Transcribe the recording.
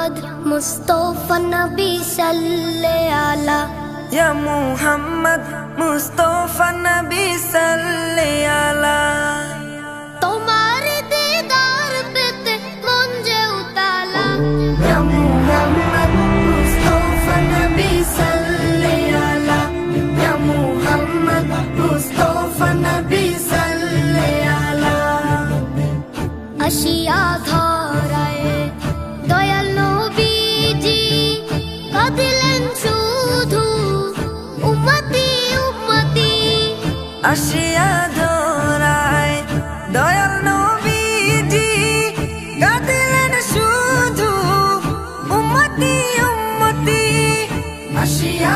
মুহাম্মদ মুস্তাফা নবী সাল্লাল্লাহু আলা ইয়া মুহাম্মদ মুস্তাফা নবী সাল্লাল্লাহু আলা তোমার দিদার পেতে মন যে উতালা ইয়া মুহাম্মদ মুস্তাফা নবী সাল্লাল্লাহু আলা ইয়া মুহাম্মদ মুস্তাফা নবী সাল্লাল্লাহু আলা আসিয়া ধরায় দয়াল নবীজি কাঁদিলেন শুধু উম্মতি উম্মতি আসিয়া ধরায় দয়াল নবীজি কাঁদিলেন শুধু উম্মতি উম্মতি আসিয়া